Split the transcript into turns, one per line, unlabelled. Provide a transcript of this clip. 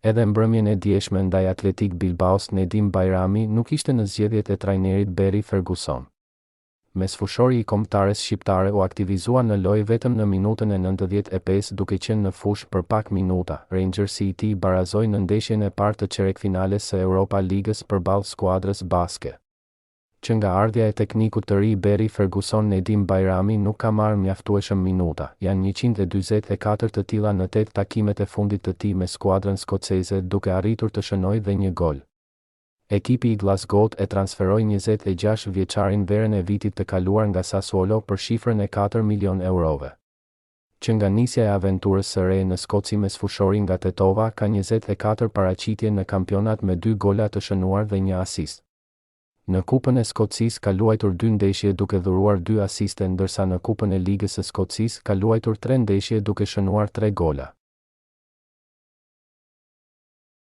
Edhe mbrëmjen e dieshme ndaj Atletik Bilbaos Nedim Bajrami nuk ishte në zgjedhjet e trajnerit Barry Ferguson. Mesfushori I kombëtares shqiptare u aktivizua në lojë vetëm në minutën e 95 duke qenë në fushë për pak minuta. Rangersi I tij barazoi në ndeshjen e parë të çerekfinales së Europa Ligës përballë skuadrës baske. Që nga ardhja e teknikut të ri Barry Ferguson, Nedim Bajrami nuk ka marrë mjaftueshëm minuta. Janë 144 të tilla në 8 takimet e fundit të tij me skuadrën skoceze, duke arritur të shënojë dhe 1 gol. Ekipi I Glasgow't e transferoi 26 vjeçarin verën e vitit të kaluar nga Sassuolo për shifrën e 4 milion eurove. Që nga nisja e aventurës së re në Skoci me sfushori nga Tetova, ka 24 paraqitje në kampionat me 2 gola të shënuar dhe 1 asist. Në Kupën e Skocisë ka luajtur 2 ndeshje duke dhuruar 2 asiste, ndërsa në Kupën e Ligës së Skocisë ka luajtur 3 ndeshje duke shënuar 3 gola.